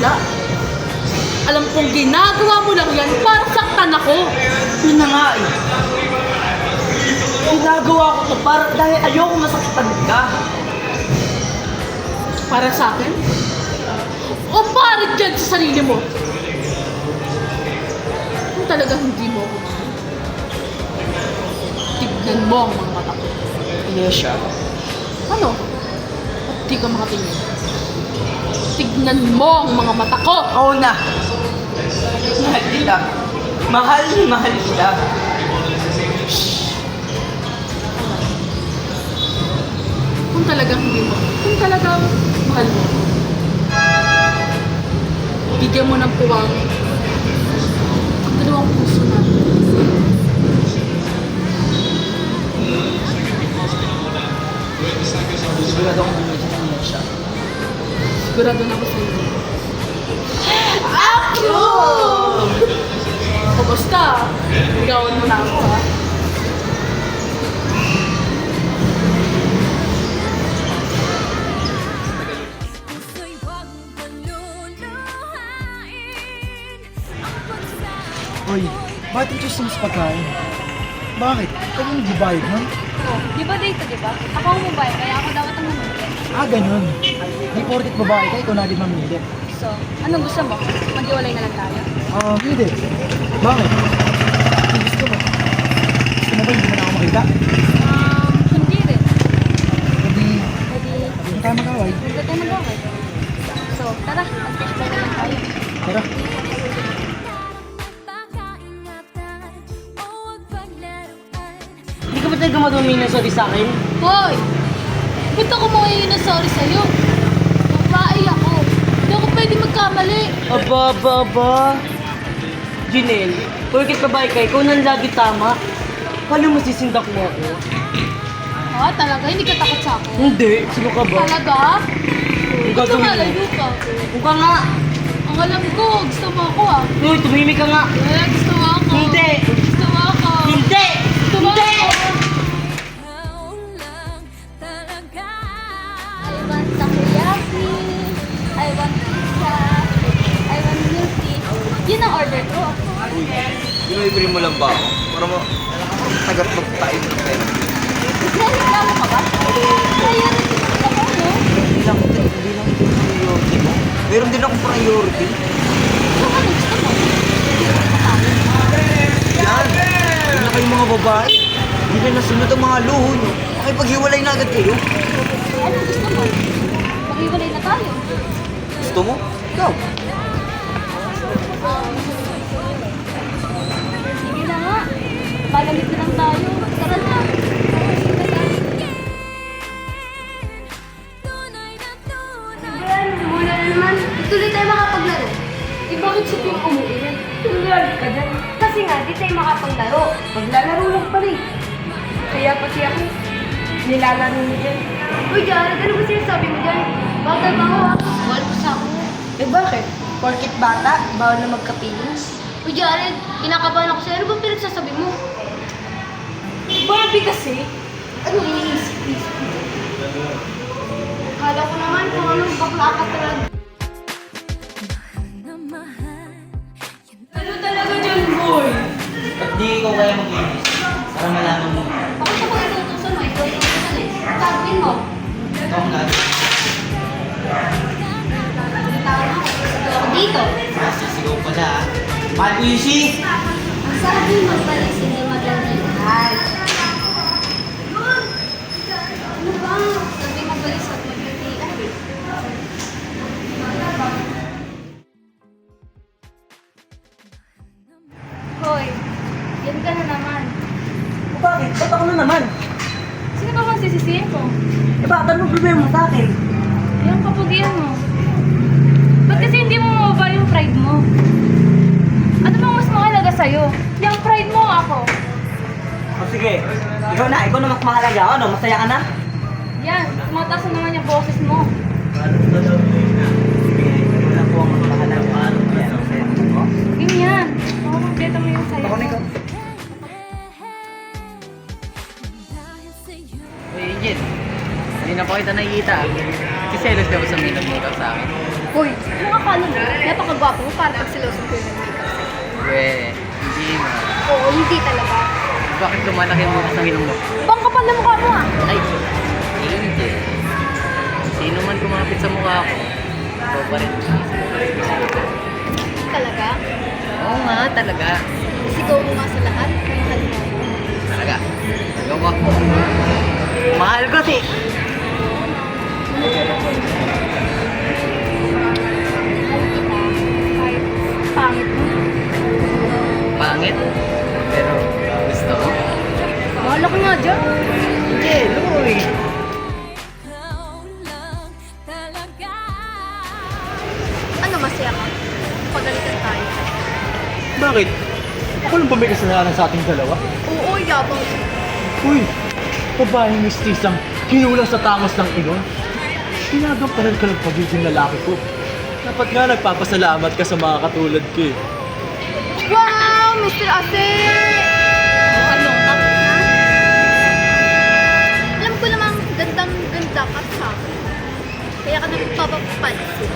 hula. Alam kong ginagawa mo lang yan para saktan ako. Yun na nga eh. Ginagawa ko to dahil ayoko masaktan ka. Para sa akin? O para dyan sa sarili mo? Kung talaga hindi mo ako mahal, tignan mo ang mga mata ko. Yesha. Ano? At di ka makatingin. Tignan mo ang mga mata ko! Oo na. Mahal kita. Mahal kita. Kung talagang hindi mo, kung talagang mahal mo, bigyan mo ng puwang ang dalawang puso natin. Sigurado akong bumili sa Yesha. Sigurado na ako sa iyo. Ako! O basta, ligawan mo na ako ha. Hoy, bakit ito sa pagkain? Bakit? Ikaw yung nagbabayad nun? Oh, di ba dito, di ba? Ako ang mobile, kaya ako dapat ang mamili. Ah, ganun. Di porket babae ka, ikaw na din mamili. So, anong gusto mo? Mag-iwalay na lang tayo? Hindi. Bakit? Hindi gusto mo. Gusto mo ba hindi mo na ako makita? Hindi rin. Hindi. Pwede, Hindi tayo mag-away. hindi tayo mag-away. So, tara, mag-try na lang tayo. Tara. Hindi ka ba talaga madumi ng sorry sa akin? Hoy! Ba't ako mawaiin na sorry sa'yo? Babae ako. Hindi ako pwede magkamali. Aba. Jinel, porket babae ka, ikaw nang lagi tama. Kala mo sisindak mo ako? Ah, talaga? Hindi ka takot sa akin? Hindi. Sino ka ba? Talaga? Ang Gusto gagawin nga, mo? layo ka. Kung ka nga. Ang alam ko, gusto mo ako ah. Uy, tumimik ka nga. Gusto mo ako. Hindi. Gusto mo ako. Hindi! Gusto mo Hindi! ako. I want takoyaki. I want pizza. I want milk tea. Yun ang order ko. Binibili mo lang ba ako? Para mo, tagat magpain mo tayo. Nagreklamo ka ba? Kaya rin ito ako, no? Hindi lang ito priority mo. Meron din akong priority. So, ano gusto mo? Yan! Hindi na kayo mga babae. Hindi na nasunod ang mga luho nyo. Makipaghiwalay na agad kayo. Ano gusto mo? Mag-iwalay na tayo. Gusto mo? Ikaw. Sige na nga. Malamit na lang tayo. Tara na. Muna naman, tuloy tayo makapaglaro. Eh, bakit si Pink umuwi? Tumulag ka dyan. Kasi nga, di tayo makapaglaro. Maglalaro lang pa rin. Kaya pati ako, nilalaro mo dyan. Uy, Jared, ano ba sinasabi mo dyan? Bawal ba ako ha? Bawal pa sa ako. Eh bakit? Porkit bata, bawal na magkapilis. Uy, Jared, kinakabahan ako sa'yo. Ano bang pinagsasabi mo? Barbie kasi? Ano iniisip? Kala ko naman kung anong bakla ka talaga. Ano talaga dyan, boy? Ba't di ikaw kaya mag-inis? Para malaman mo. Bakit ako itutusan mo? Ikaw itutusan eh. Sabihin mo. Ito ang lahat. Tawag mo. Ito ako dito. Sisigaw pala ah. Mahal ko yung si! Ang sabi mo, balis, hindi magalingan. Ano ba? Sabi mo, balis at magalingan. Hoy, yan ka na naman. Bakit? Ba't ako na naman? Sino ba bang sisisihin ko? Eh bakit anong problema mo sa akin? Yung kapugian mo. Ba't kasi hindi mo mababa yung pride mo? Ano bang mas mahalaga sa'yo? Yung pride mo o ako? O sige, ikaw na mas mahalaga. Ano, masaya ka na? Yan, tumataas na naman yung boses mo. Wala po ang mahalaga. Ayan, masaya ka. Ganyan. Oo, kompleto mo yung sayo. Ako na ikaw. mo. Uy, Angel. Hindi na po kita nakikita. Si Celos ka ba sa makeup sa akin? Hoy, ano akala mo? Napakagwapo mo para pagsilosin ko yung nag-makeup sa'yo. We, hindi na. Oo, hindi talaga. Bakit lumalaki mo sa ilong mo? Bang kapal na mukha mo ah. Ay, hindi. Sino man kumapit sa mukha ko, ikaw pa rin. Talaga? Oo nga, talaga. Sigaw mo nga sa lahat. Yung halima mo. Talaga. Ikaw ko. Mahal ko si. Kahit pangit mo. Pangit. Pero gusto ko. Bahala ka nga dyan. Luy. Ano, masaya ka? Pagalitan tayo. Bakit? Ako lang ba may kasalanan sa ating dalawa? Oo, yabang. Uy, babaeng mistisang kinulang sa tangos ng ilong. Pinagampanan ka ng pagiging lalaki ko. Dapat nga nagpapasalamat ka sa mga katulad ko eh. Wow, Mr. Ate! Loka-loka ka na. Alam ko namang gandang-ganda ka sa akin. Kaya ka nagpapapansin.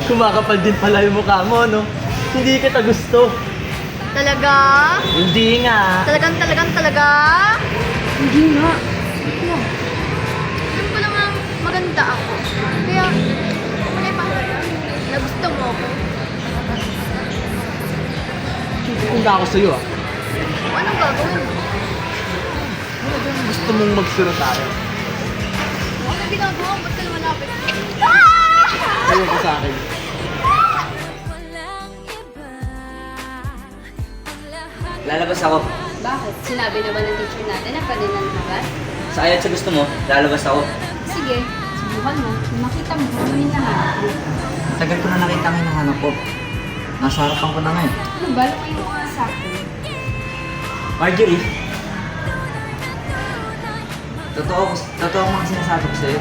Kumakapal din pala yung mukha mo, no? Hindi kita gusto. Talaga? Hindi nga. Talaga? Hindi nga. Alam ko namang maganda ako. Kaya, wala yung mahalaga na gusto mo ako. Kung ako sa'yo ah. Anong gagawin mo? Ano ba yung gusto mong magsuro tayo? Ano ginagawa mo? Ba't ka lumalapit? Ayaw ko sa akin. Lalabas ako. Bakit? Sinabi na ba ng teacher natin na pwede na lumabas? Sa ayaw sa gusto mo, lalabas ako. Sige, subukan mo. Kung makita mo, gawin na nga. Tagal ko na nakita ang hinahanap ko. Nasa harapan ko na ngayon. Ano ba? Lumayo mo nga sa akin. Marjorie. Totoo ang mga sinasabi ko sa'yo.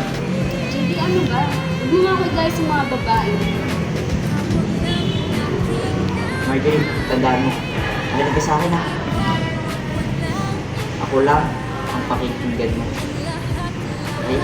JD, ano ba? Huwag mo nga ako dahil sa mga babae. Marjorie, tandaan mo. Magaling ka sa akin ha. Ako lang ang pakikinggan mo. Okay?